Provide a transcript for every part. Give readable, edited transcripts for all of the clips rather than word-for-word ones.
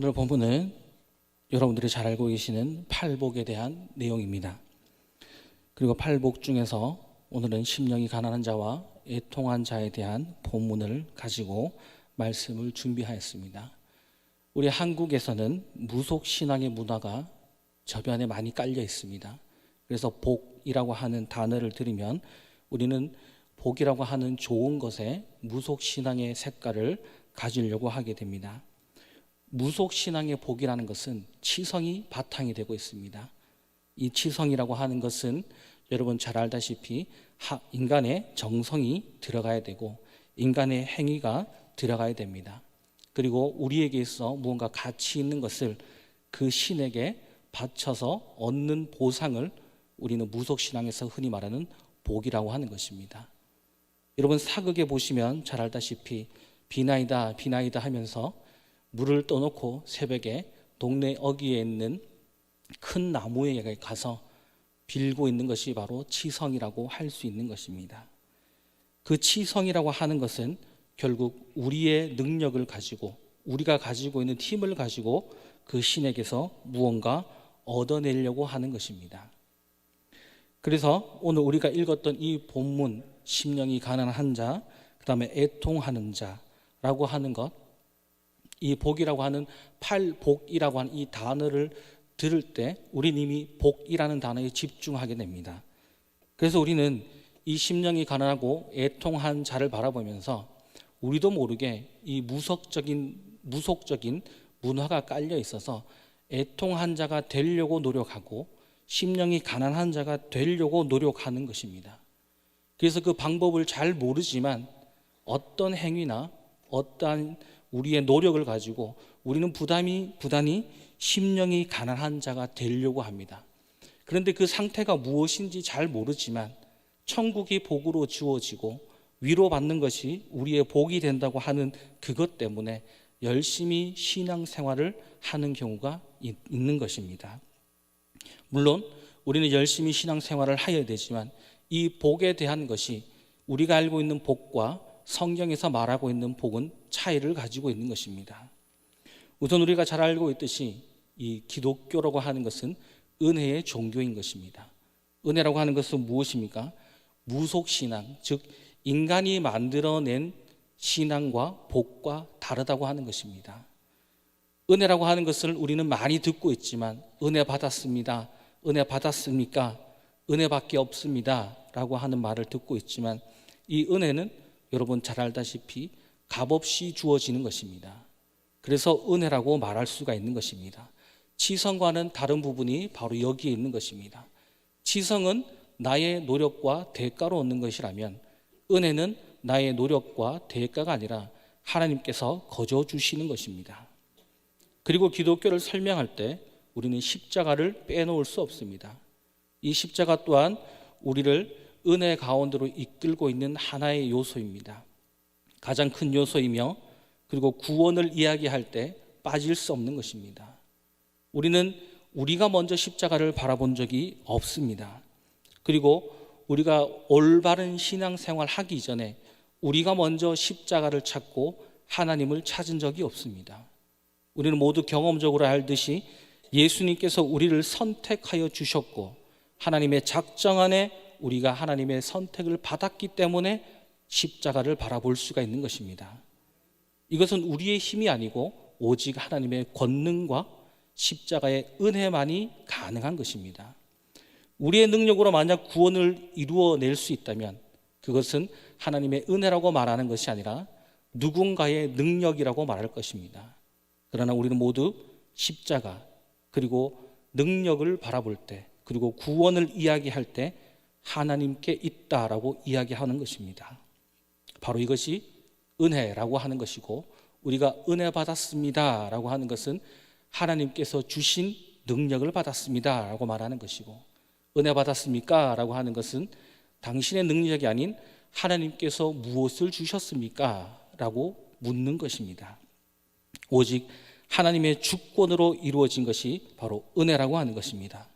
오늘 본문은 여러분들이 잘 알고 계시는 팔복에 대한 내용입니다. 그리고 팔복 중에서 오늘은 심령이 가난한 자와 애통한 자에 대한 본문을 가지고 말씀을 준비하였습니다. 우리 한국에서는 무속신앙의 문화가 저변에 많이 깔려 있습니다. 그래서 복이라고 하는 단어를 들으면 우리는 복이라고 하는 좋은 것에 무속신앙의 색깔을 가지려고 하게 됩니다. 무속신앙의 복이라는 것은 치성이 바탕이 되고 있습니다. 이 치성이라고 하는 것은 여러분 잘 알다시피 인간의 정성이 들어가야 되고 인간의 행위가 들어가야 됩니다. 그리고 우리에게 있어 무언가 가치 있는 것을 그 신에게 바쳐서 얻는 보상을 우리는 무속신앙에서 흔히 말하는 복이라고 하는 것입니다. 여러분 사극에 보시면 잘 알다시피 비나이다 비나이다 하면서 물을 떠놓고 새벽에 동네 어귀에 있는 큰 나무에 가서 빌고 있는 것이 바로 치성이라고 할 수 있는 것입니다. 그 치성이라고 하는 것은 결국 우리의 능력을 가지고 우리가 가지고 있는 힘을 가지고 그 신에게서 무언가 얻어내려고 하는 것입니다. 그래서 오늘 우리가 읽었던 이 본문 심령이 가난한 자, 그 다음에 애통하는 자라고 하는 것, 이 복이라고 하는 팔복이라고 하는 이 단어를 들을 때 우리는 이미 복이라는 단어에 집중하게 됩니다. 그래서 우리는 이 심령이 가난하고 애통한 자를 바라보면서 우리도 모르게 이 무속적인 문화가 깔려 있어서 애통한 자가 되려고 노력하고 심령이 가난한 자가 되려고 노력하는 것입니다. 그래서 그 방법을 잘 모르지만 어떤 행위나 어떠한 우리의 노력을 가지고 우리는 부단히 심령이 가난한 자가 되려고 합니다. 그런데 그 상태가 무엇인지 잘 모르지만 천국이 복으로 주어지고 위로받는 것이 우리의 복이 된다고 하는 그것 때문에 열심히 신앙생활을 하는 경우가 있는 것입니다. 물론 우리는 열심히 신앙생활을 해야 되지만 이 복에 대한 것이 우리가 알고 있는 복과 성경에서 말하고 있는 복은 차이를 가지고 있는 것입니다. 우선 우리가 잘 알고 있듯이 이 기독교라고 하는 것은 은혜의 종교인 것입니다. 은혜라고 하는 것은 무엇입니까? 무속신앙, 즉 인간이 만들어낸 신앙과 복과 다르다고 하는 것입니다. 은혜라고 하는 것을 우리는 많이 듣고 있지만 은혜 받았습니다, 은혜 받았습니까? 은혜밖에 없습니다 라고 하는 말을 듣고 있지만 이 은혜는 여러분 잘 알다시피 값없이 주어지는 것입니다. 그래서 은혜라고 말할 수가 있는 것입니다. 치성과는 다른 부분이 바로 여기에 있는 것입니다. 치성은 나의 노력과 대가로 얻는 것이라면 은혜는 나의 노력과 대가가 아니라 하나님께서 거저 주시는 것입니다. 그리고 기독교를 설명할 때 우리는 십자가를 빼놓을 수 없습니다. 이 십자가 또한 우리를 은혜 가운데로 이끌고 있는 하나의 요소입니다. 가장 큰 요소이며 그리고 구원을 이야기할 때 빠질 수 없는 것입니다. 우리는 우리가 먼저 십자가를 바라본 적이 없습니다. 그리고 우리가 올바른 신앙생활 하기 전에 우리가 먼저 십자가를 찾고 하나님을 찾은 적이 없습니다. 우리는 모두 경험적으로 알듯이 예수님께서 우리를 선택하여 주셨고 하나님의 작정 안에 우리가 하나님의 선택을 받았기 때문에 십자가를 바라볼 수가 있는 것입니다. 이것은 우리의 힘이 아니고 오직 하나님의 권능과 십자가의 은혜만이 가능한 것입니다. 우리의 능력으로 만약 구원을 이루어낼 수 있다면 그것은 하나님의 은혜라고 말하는 것이 아니라 누군가의 능력이라고 말할 것입니다. 그러나 우리는 모두 십자가 그리고 능력을 바라볼 때 그리고 구원을 이야기할 때 하나님께 있다라고 이야기하는 것입니다. 바로 이것이 은혜라고 하는 것이고 우리가 은혜 받았습니다 라고 하는 것은 하나님께서 주신 능력을 받았습니다 라고 말하는 것이고 은혜 받았습니까? 라고 하는 것은 당신의 능력이 아닌 하나님께서 무엇을 주셨습니까? 라고 묻는 것입니다. 오직 하나님의 주권으로 이루어진 것이 바로 은혜라고 하는 것입니다.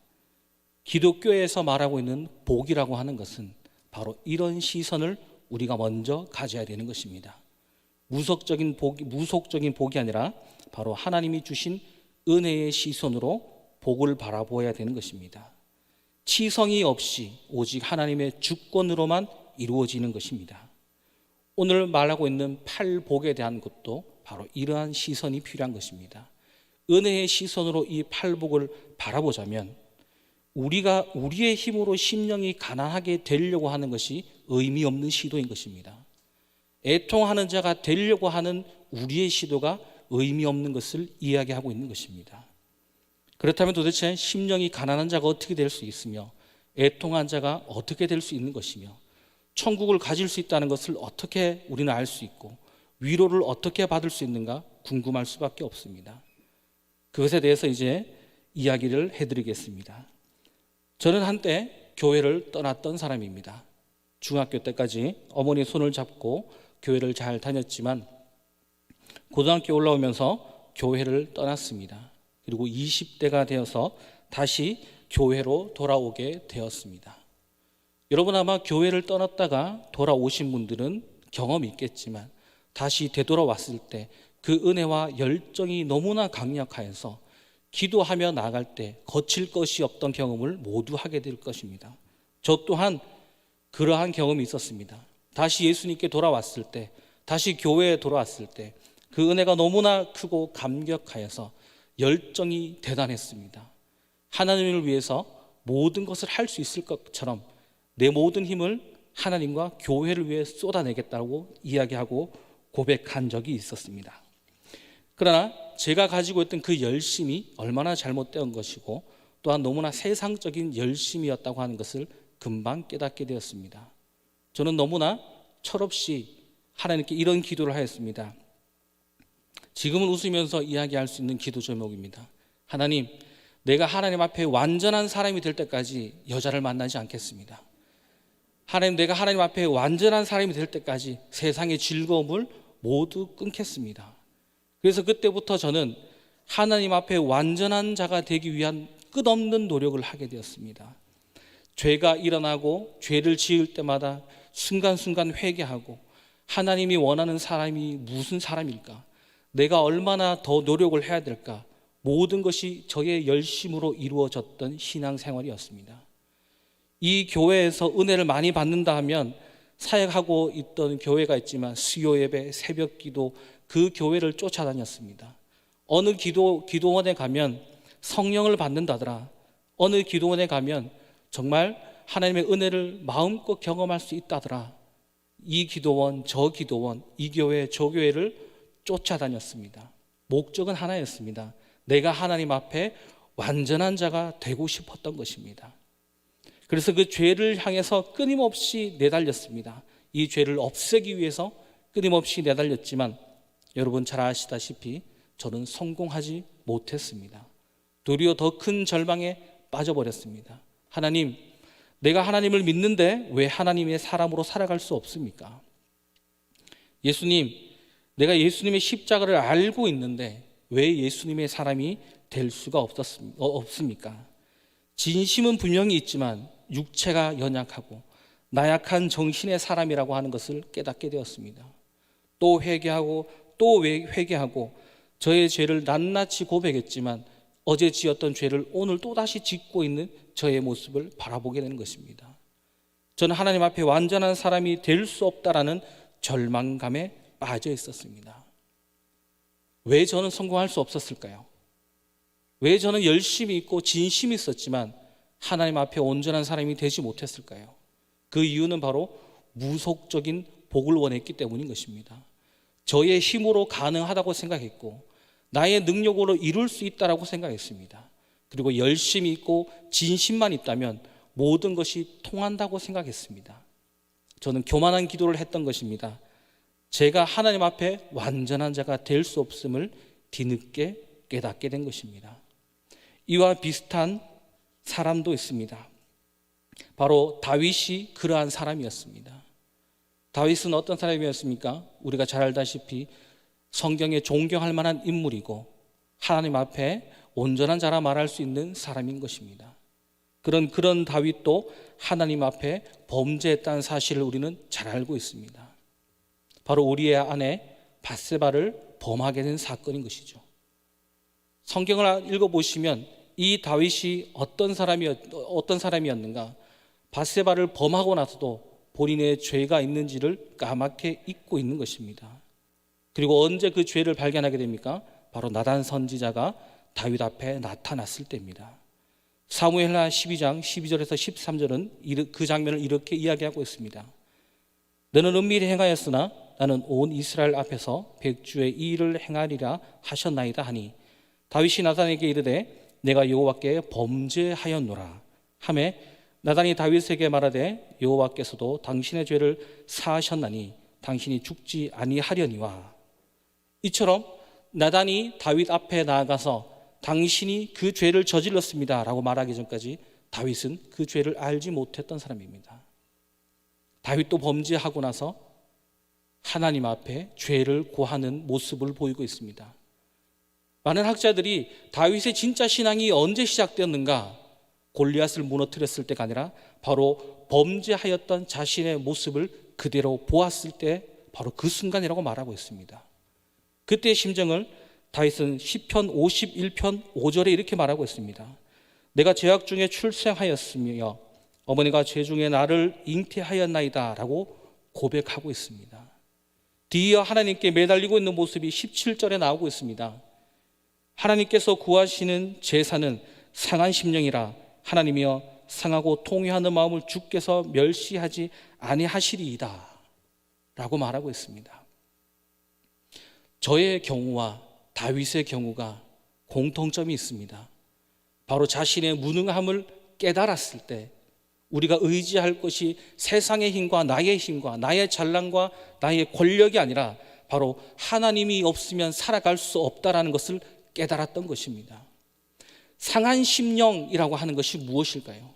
기독교에서 말하고 있는 복이라고 하는 것은 바로 이런 시선을 우리가 먼저 가져야 되는 것입니다. 무속적인 복이 아니라 바로 하나님이 주신 은혜의 시선으로 복을 바라보아야 되는 것입니다. 치성이 없이 오직 하나님의 주권으로만 이루어지는 것입니다. 오늘 말하고 있는 팔복에 대한 것도 바로 이러한 시선이 필요한 것입니다. 은혜의 시선으로 이 팔복을 바라보자면 우리가 우리의 힘으로 심령이 가난하게 되려고 하는 것이 의미 없는 시도인 것입니다. 애통하는 자가 되려고 하는 우리의 시도가 의미 없는 것을 이야기하고 있는 것입니다. 그렇다면 도대체 심령이 가난한 자가 어떻게 될 수 있으며 애통한 자가 어떻게 될 수 있는 것이며 천국을 가질 수 있다는 것을 어떻게 우리는 알 수 있고 위로를 어떻게 받을 수 있는가 궁금할 수밖에 없습니다. 그것에 대해서 이제 이야기를 해드리겠습니다. 저는 한때 교회를 떠났던 사람입니다. 중학교 때까지 어머니 손을 잡고 교회를 잘 다녔지만 고등학교 올라오면서 교회를 떠났습니다. 그리고 20대가 되어서 다시 교회로 돌아오게 되었습니다. 여러분 아마 교회를 떠났다가 돌아오신 분들은 경험이 있겠지만 다시 되돌아왔을 때 그 은혜와 열정이 너무나 강력하여서 기도하며 나아갈 때 거칠 것이 없던 경험을 모두 하게 될 것입니다. 저 또한 그러한 경험이 있었습니다. 다시 예수님께 돌아왔을 때, 다시 교회에 돌아왔을 때 그 은혜가 너무나 크고 감격하여서 열정이 대단했습니다. 하나님을 위해서 모든 것을 할 수 있을 것처럼 내 모든 힘을 하나님과 교회를 위해 쏟아내겠다고 이야기하고 고백한 적이 있었습니다. 그러나 제가 가지고 있던 그 열심이 얼마나 잘못된 것이고 또한 너무나 세상적인 열심이었다고 하는 것을 금방 깨닫게 되었습니다. 저는 너무나 철없이 하나님께 이런 기도를 하였습니다. 지금은 웃으면서 이야기할 수 있는 기도 제목입니다. 하나님, 내가 하나님 앞에 완전한 사람이 될 때까지 여자를 만나지 않겠습니다. 하나님, 내가 하나님 앞에 완전한 사람이 될 때까지 세상의 즐거움을 모두 끊겠습니다. 그래서 그때부터 저는 하나님 앞에 완전한 자가 되기 위한 끝없는 노력을 하게 되었습니다. 죄가 일어나고 죄를 지을 때마다 순간순간 회개하고 하나님이 원하는 사람이 무슨 사람일까? 내가 얼마나 더 노력을 해야 될까? 모든 것이 저의 열심으로 이루어졌던 신앙생활이었습니다. 이 교회에서 은혜를 많이 받는다 하면 사역하고 있던 교회가 있지만 수요 예배, 새벽 기도 그 교회를 쫓아다녔습니다. 어느 기도원에 가면 성령을 받는다더라. 어느 기도원에 가면 정말 하나님의 은혜를 마음껏 경험할 수 있다더라. 이 기도원, 저 기도원, 이 교회, 저 교회를 쫓아다녔습니다. 목적은 하나였습니다. 내가 하나님 앞에 완전한 자가 되고 싶었던 것입니다. 그래서 그 죄를 향해서 끊임없이 내달렸습니다. 이 죄를 없애기 위해서 끊임없이 내달렸지만 여러분 잘 아시다시피 저는 성공하지 못했습니다. 도리어 더 큰 절망에 빠져버렸습니다. 하나님, 내가 하나님을 믿는데 왜 하나님의 사람으로 살아갈 수 없습니까? 예수님, 내가 예수님의 십자가를 알고 있는데 왜 예수님의 사람이 될 수가 없습니까? 진심은 분명히 있지만 육체가 연약하고 나약한 정신의 사람이라고 하는 것을 깨닫게 되었습니다. 또 회개하고 또 회개하고 저의 죄를 낱낱이 고백했지만 어제 지었던 죄를 오늘 또다시 짓고 있는 저의 모습을 바라보게 되는 것입니다. 저는 하나님 앞에 완전한 사람이 될 수 없다라는 절망감에 빠져 있었습니다. 왜 저는 성공할 수 없었을까요? 왜 저는 열심히 있고 진심이 있었지만 하나님 앞에 온전한 사람이 되지 못했을까요? 그 이유는 바로 무속적인 복을 원했기 때문인 것입니다. 저의 힘으로 가능하다고 생각했고 나의 능력으로 이룰 수 있다고 생각했습니다. 그리고 열심히 있고 진심만 있다면 모든 것이 통한다고 생각했습니다. 저는 교만한 기도를 했던 것입니다. 제가 하나님 앞에 완전한 자가 될 수 없음을 뒤늦게 깨닫게 된 것입니다. 이와 비슷한 사람도 있습니다. 바로 다윗이 그러한 사람이었습니다. 다윗은 어떤 사람이었습니까? 우리가 잘 알다시피 성경에 존경할 만한 인물이고 하나님 앞에 온전한 자라 말할 수 있는 사람인 것입니다. 그런 다윗도 하나님 앞에 범죄했다는 사실을 우리는 잘 알고 있습니다. 바로 우리의 아내 밧세바를 범하게 된 사건인 것이죠. 성경을 읽어보시면 이 다윗이 어떤 사람이었는가, 밧세바를 범하고 나서도 본인의 죄가 있는지를 까맣게 잊고 있는 것입니다. 그리고 언제 그 죄를 발견하게 됩니까? 바로 나단 선지자가 다윗 앞에 나타났을 때입니다. 사무엘하 12장 12절에서 13절은 그 장면을 이렇게 이야기하고 있습니다. 너는 은밀히 행하였으나 나는 온 이스라엘 앞에서 백주의 이 일을 행하리라 하셨나이다 하니 다윗이 나단에게 이르되 내가 여호와께 범죄하였노라 하매 나단이 다윗에게 말하되 여호와께서도 당신의 죄를 사하셨나니 당신이 죽지 아니하려니와. 이처럼 나단이 다윗 앞에 나아가서 당신이 그 죄를 저질렀습니다 라고 말하기 전까지 다윗은 그 죄를 알지 못했던 사람입니다. 다윗도 범죄하고 나서 하나님 앞에 죄를 고하는 모습을 보이고 있습니다. 많은 학자들이 다윗의 진짜 신앙이 언제 시작되었는가, 골리앗을 무너뜨렸을 때가 아니라 바로 범죄하였던 자신의 모습을 그대로 보았을 때 바로 그 순간이라고 말하고 있습니다. 그때의 심정을 다윗은 시편 51편 5절에 이렇게 말하고 있습니다. 내가 죄악 중에 출생하였으며 어머니가 죄 중에 나를 잉태하였나이다 라고 고백하고 있습니다. 뒤이어 하나님께 매달리고 있는 모습이 17절에 나오고 있습니다. 하나님께서 구하시는 제사는 상한 심령이라 하나님이여 상하고 통회하는 마음을 주께서 멸시하지 아니하시리이다 라고 말하고 있습니다. 저의 경우와 다윗의 경우가 공통점이 있습니다. 바로 자신의 무능함을 깨달았을 때 우리가 의지할 것이 세상의 힘과 나의 잘난과 나의 권력이 아니라 바로 하나님이 없으면 살아갈 수 없다라는 것을 깨달았던 것입니다. 상한 심령이라고 하는 것이 무엇일까요?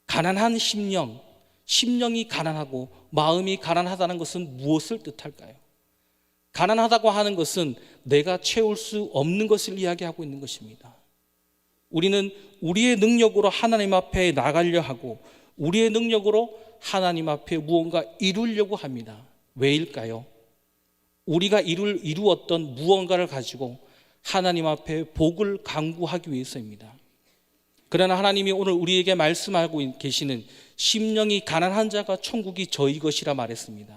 가난한 심령, 심령이 가난하고 마음이 가난하다는 것은 무엇을 뜻할까요? 가난하다고 하는 것은 내가 채울 수 없는 것을 이야기하고 있는 것입니다. 우리는 우리의 능력으로 하나님 앞에 나가려 하고 우리의 능력으로 하나님 앞에 무언가 이루려고 합니다. 왜일까요? 우리가 이루었던 무언가를 가지고 하나님 앞에 복을 강구하기 위해서입니다. 그러나 하나님이 오늘 우리에게 말씀하고 계시는 심령이 가난한 자가 천국이 저희 것이라 말했습니다.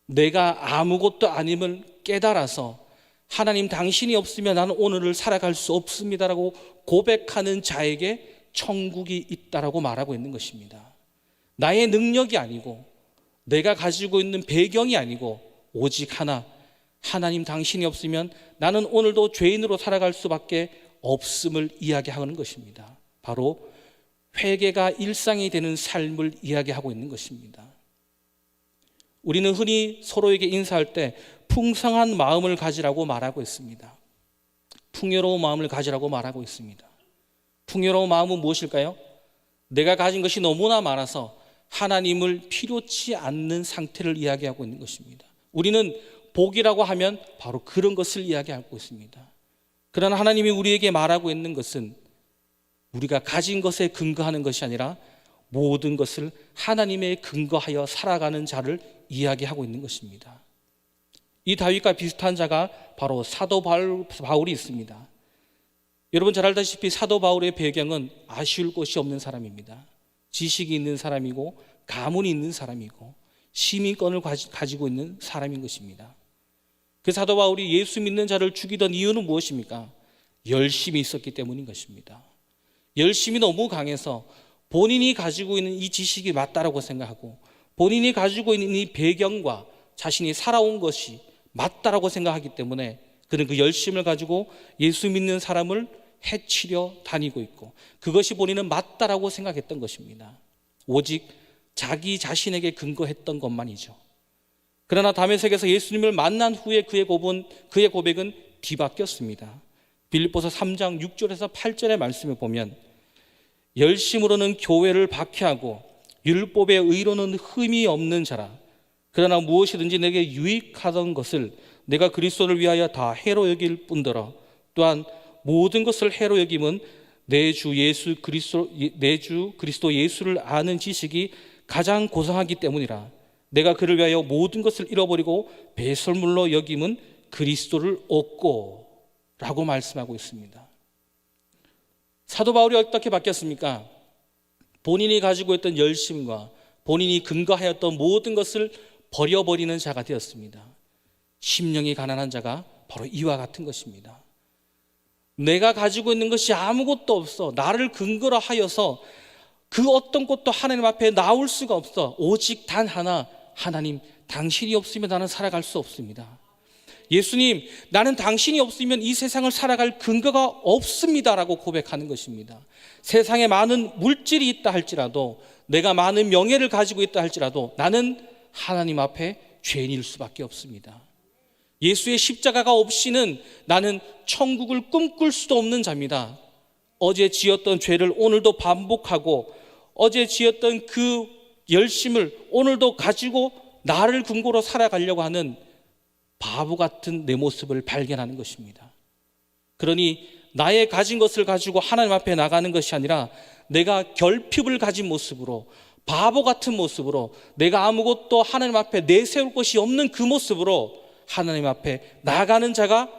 내가 아무것도 아님을 깨달아서 하나님 당신이 없으면 나는 오늘을 살아갈 수 없습니다라고 고백하는 자에게 천국이 있다라고 말하고 있는 것입니다. 나의 능력이 아니고 내가 가지고 있는 배경이 아니고 오직 하나, 하나님 당신이 없으면 나는 오늘도 죄인으로 살아갈 수밖에 없음을 이야기하는 것입니다. 바로 회개가 일상이 되는 삶을 이야기하고 있는 것입니다. 우리는 흔히 서로에게 인사할 때 풍성한 마음을 가지라고 말하고 있습니다. 풍요로운 마음을 가지라고 말하고 있습니다. 풍요로운 마음은 무엇일까요? 내가 가진 것이 너무나 많아서 하나님을 필요치 않는 상태를 이야기하고 있는 것입니다. 우리는 복이라고 하면 바로 그런 것을 이야기하고 있습니다. 그러나 하나님이 우리에게 말하고 있는 것은 우리가 가진 것에 근거하는 것이 아니라 모든 것을 하나님에 근거하여 살아가는 자를 이야기하고 있는 것입니다. 이 다윗과 비슷한 자가 바로 사도 바울이 있습니다. 여러분 잘 알다시피 사도 바울의 배경은 아쉬울 것이 없는 사람입니다. 지식이 있는 사람이고 가문이 있는 사람이고 시민권을 가지고 있는 사람인 것입니다. 그 사도 바울이 예수 믿는 자를 죽이던 이유는 무엇입니까? 열심이 있었기 때문인 것입니다. 열심이 너무 강해서 본인이 가지고 있는 이 지식이 맞다라고 생각하고 본인이 가지고 있는 이 배경과 자신이 살아온 것이 맞다라고 생각하기 때문에 그는 그 열심을 가지고 예수 믿는 사람을 해치려 다니고 있고 그것이 본인은 맞다라고 생각했던 것입니다. 오직 자기 자신에게 근거했던 것만이죠. 그러나 다메섹에서 예수님을 만난 후에 그의 고백은 뒤바뀌었습니다. 빌립보서 3장 6절에서 8절의 말씀을 보면 열심으로는 교회를 박해하고 율법의 의로는 흠이 없는 자라. 그러나 무엇이든지 내게 유익하던 것을 내가 그리스도를 위하여 다 해로 여길 뿐더러 또한 모든 것을 해로 여김은 내 주 그리스도 예수를 아는 지식이 가장 고상하기 때문이라. 내가 그를 위하여 모든 것을 잃어버리고 배설물로 여김은 그리스도를 얻고 라고 말씀하고 있습니다. 사도 바울이 어떻게 바뀌었습니까? 본인이 가지고 있던 열심과 본인이 근거하였던 모든 것을 버려버리는 자가 되었습니다. 심령이 가난한 자가 바로 이와 같은 것입니다. 내가 가지고 있는 것이 아무것도 없어. 나를 근거로 하여서 그 어떤 것도 하나님 앞에 나올 수가 없어. 오직 단 하나, 하나님 당신이 없으면 나는 살아갈 수 없습니다. 예수님, 나는 당신이 없으면 이 세상을 살아갈 근거가 없습니다 라고 고백하는 것입니다. 세상에 많은 물질이 있다 할지라도, 내가 많은 명예를 가지고 있다 할지라도 나는 하나님 앞에 죄인일 수밖에 없습니다. 예수의 십자가가 없이는 나는 천국을 꿈꿀 수도 없는 자입니다. 어제 지었던 죄를 오늘도 반복하고, 어제 지었던 그 열심을 오늘도 가지고 나를 근거로 살아가려고 하는 바보 같은 내 모습을 발견하는 것입니다. 그러니 나의 가진 것을 가지고 하나님 앞에 나가는 것이 아니라 내가 결핍을 가진 모습으로, 바보 같은 모습으로, 내가 아무것도 하나님 앞에 내세울 것이 없는 그 모습으로 하나님 앞에 나가는 자가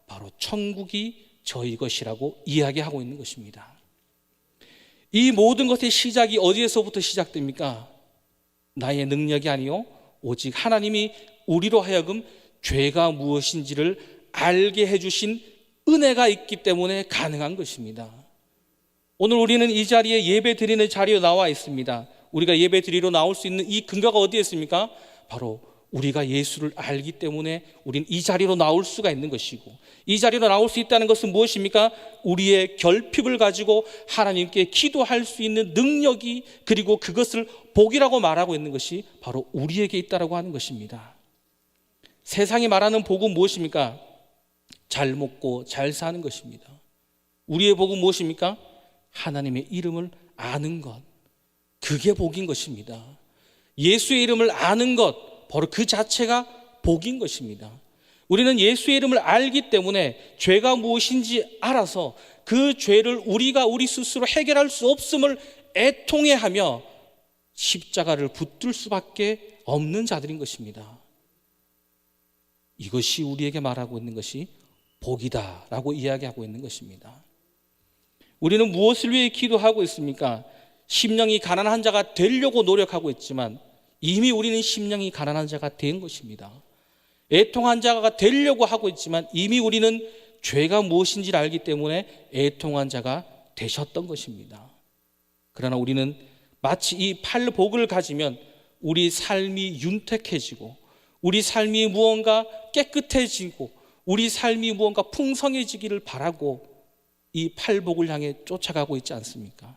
바로 천국이 저희 것이라고 이야기하고 있는 것입니다. 이 모든 것의 시작이 어디에서부터 시작됩니까? 나의 능력이 아니요 오직 하나님이 우리로 하여금 죄가 무엇인지를 알게 해주신 은혜가 있기 때문에 가능한 것입니다. 오늘 우리는 이 자리에 예배 드리는 자리에 나와 있습니다. 우리가 예배 드리러 나올 수 있는 이 근거가 어디에 있습니까? 바로 우리가 예수를 알기 때문에 우리는 이 자리로 나올 수가 있는 것이고, 이 자리로 나올 수 있다는 것은 무엇입니까? 우리의 결핍을 가지고 하나님께 기도할 수 있는 능력이, 그리고 그것을 복이라고 말하고 있는 것이 바로 우리에게 있다라고 하는 것입니다. 세상이 말하는 복은 무엇입니까? 잘 먹고 잘 사는 것입니다. 우리의 복은 무엇입니까? 하나님의 이름을 아는 것, 그게 복인 것입니다. 예수의 이름을 아는 것, 바로 그 자체가 복인 것입니다. 우리는 예수의 이름을 알기 때문에 죄가 무엇인지 알아서 그 죄를 우리가 우리 스스로 해결할 수 없음을 애통해하며 십자가를 붙들 수밖에 없는 자들인 것입니다. 이것이 우리에게 말하고 있는 것이 복이다라고 이야기하고 있는 것입니다. 우리는 무엇을 위해 기도하고 있습니까? 심령이 가난한 자가 되려고 노력하고 있지만 이미 우리는 심령이 가난한 자가 된 것입니다. 애통한 자가 되려고 하고 있지만 이미 우리는 죄가 무엇인지를 알기 때문에 애통한 자가 되셨던 것입니다. 그러나 우리는 마치 이 팔복을 가지면 우리 삶이 윤택해지고, 우리 삶이 무언가 깨끗해지고, 우리 삶이 무언가 풍성해지기를 바라고 이 팔복을 향해 쫓아가고 있지 않습니까?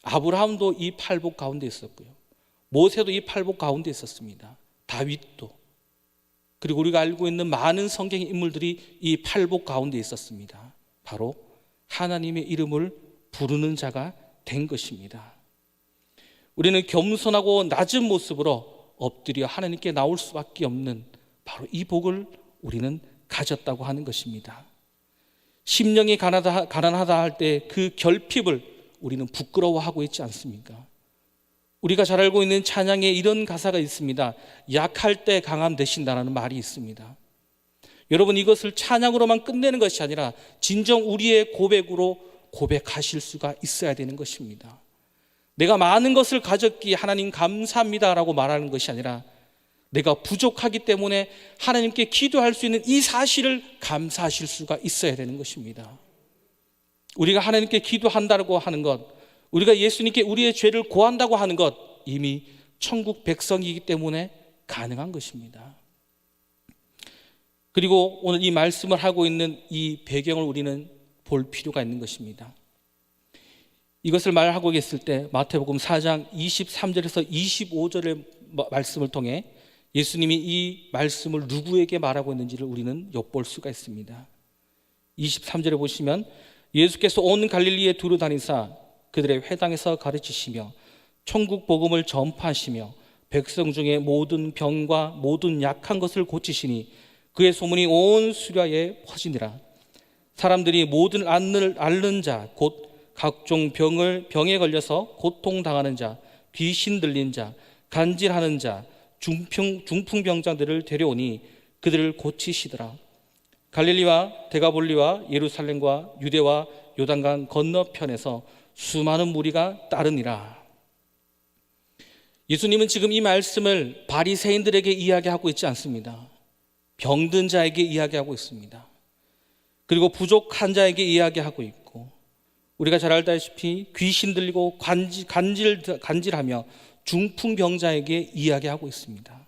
아브라함도 이 팔복 가운데 있었고요, 모세도 이 팔복 가운데 있었습니다. 다윗도, 그리고 우리가 알고 있는 많은 성경의 인물들이 이 팔복 가운데 있었습니다. 바로 하나님의 이름을 부르는 자가 된 것입니다. 우리는 겸손하고 낮은 모습으로 엎드려 하나님께 나올 수밖에 없는 바로 이 복을 우리는 가졌다고 하는 것입니다. 심령이 가난하다 할 때 그 결핍을 우리는 부끄러워하고 있지 않습니까? 우리가 잘 알고 있는 찬양에 이런 가사가 있습니다. 약할 때 강함 되신다라는 말이 있습니다. 여러분, 이것을 찬양으로만 끝내는 것이 아니라 진정 우리의 고백으로 고백하실 수가 있어야 되는 것입니다. 내가 많은 것을 가졌기에 하나님 감사합니다라고 말하는 것이 아니라 내가 부족하기 때문에 하나님께 기도할 수 있는 이 사실을 감사하실 수가 있어야 되는 것입니다. 우리가 하나님께 기도한다고 하는 것, 우리가 예수님께 우리의 죄를 고한다고 하는 것, 이미 천국 백성이기 때문에 가능한 것입니다. 그리고 오늘 이 말씀을 하고 있는 이 배경을 우리는 볼 필요가 있는 것입니다. 이것을 말하고 있을 때 마태복음 4장 23절에서 25절의 말씀을 통해 예수님이 이 말씀을 누구에게 말하고 있는지를 우리는 엿볼 수가 있습니다. 23절에 보시면 예수께서 온 갈릴리에 두루 다니사 그들의 회당에서 가르치시며 천국 복음을 전파하시며 백성 중에 모든 병과 모든 약한 것을 고치시니 그의 소문이 온 수ля에 퍼지니라. 사람들이 모든 앓는 자 곧 각종 병에 걸려서 고통당하는 자, 귀신 들린 자, 간질하는 자, 중풍병자들을 데려오니 그들을 고치시더라. 갈릴리와 데가볼리와 예루살렘과 유대와 요단강 건너편에서 수많은 무리가 따르니라. 예수님은 지금 이 말씀을 바리새인들에게 이야기하고 있지 않습니다. 병든 자에게 이야기하고 있습니다. 그리고 부족한 자에게 이야기하고 있고, 우리가 잘 알다시피 귀신 들리고 간질하며 중풍병자에게 이야기하고 있습니다.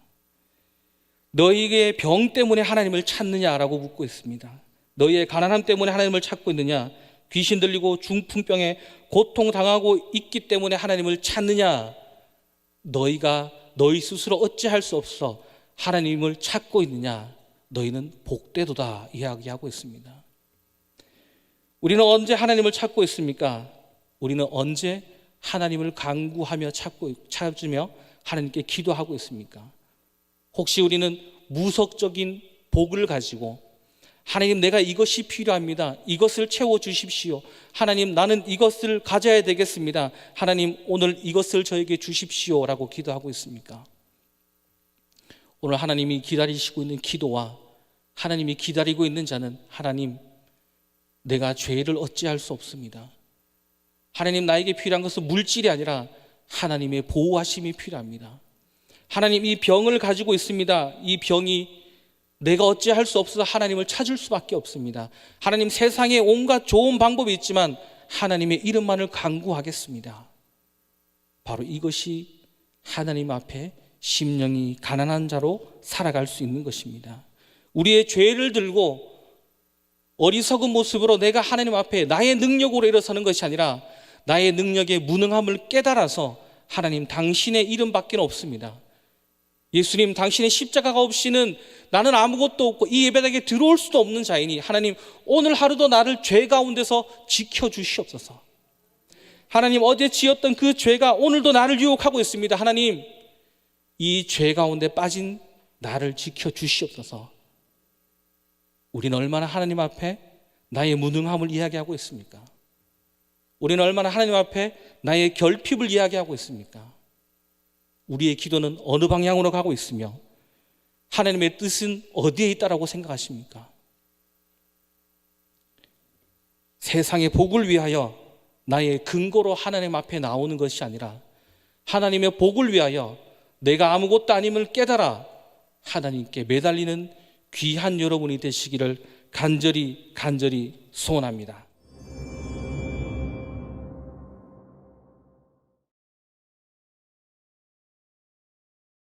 너희의 병 때문에 하나님을 찾느냐라고 묻고 있습니다. 너희의 가난함 때문에 하나님을 찾고 있느냐? 귀신 들리고 중풍병에 고통당하고 있기 때문에 하나님을 찾느냐? 너희가 너희 스스로 어찌할 수 없어 하나님을 찾고 있느냐? 너희는 복되도다 이야기하고 있습니다. 우리는 언제 하나님을 찾고 있습니까? 우리는 언제 하나님을 간구하며 찾으며 하나님께 기도하고 있습니까? 혹시 우리는 무석적인 복을 가지고 하나님, 내가 이것이 필요합니다. 이것을 채워주십시오. 하나님, 나는 이것을 가져야 되겠습니다. 하나님, 오늘 이것을 저에게 주십시오 라고 기도하고 있습니까? 오늘 하나님이 기다리시고 있는 기도와 하나님이 기다리고 있는 자는, 하나님, 내가 죄를 어찌할 수 없습니다. 하나님, 나에게 필요한 것은 물질이 아니라 하나님의 보호하심이 필요합니다. 하나님, 이 병을 가지고 있습니다. 이 병이 내가 어찌할 수 없어서 하나님을 찾을 수밖에 없습니다. 하나님, 세상에 온갖 좋은 방법이 있지만 하나님의 이름만을 간구하겠습니다. 바로 이것이 하나님 앞에 심령이 가난한 자로 살아갈 수 있는 것입니다. 우리의 죄를 들고 어리석은 모습으로 내가 하나님 앞에 나의 능력으로 일어서는 것이 아니라 나의 능력의 무능함을 깨달아서, 하나님, 당신의 이름밖에 없습니다. 예수님, 당신의 십자가가 없이는 나는 아무것도 없고 이 예배당에 들어올 수도 없는 자이니 하나님, 오늘 하루도 나를 죄 가운데서 지켜주시옵소서. 하나님, 어제 지었던 그 죄가 오늘도 나를 유혹하고 있습니다. 하나님, 이 죄 가운데 빠진 나를 지켜주시옵소서. 우리는 얼마나 하나님 앞에 나의 무능함을 이야기하고 있습니까? 우리는 얼마나 하나님 앞에 나의 결핍을 이야기하고 있습니까? 우리의 기도는 어느 방향으로 가고 있으며 하나님의 뜻은 어디에 있다라고 생각하십니까? 세상의 복을 위하여 나의 근거로 하나님 앞에 나오는 것이 아니라 하나님의 복을 위하여 내가 아무것도 아님을 깨달아 하나님께 매달리는 귀한 여러분이 되시기를 간절히 소원합니다.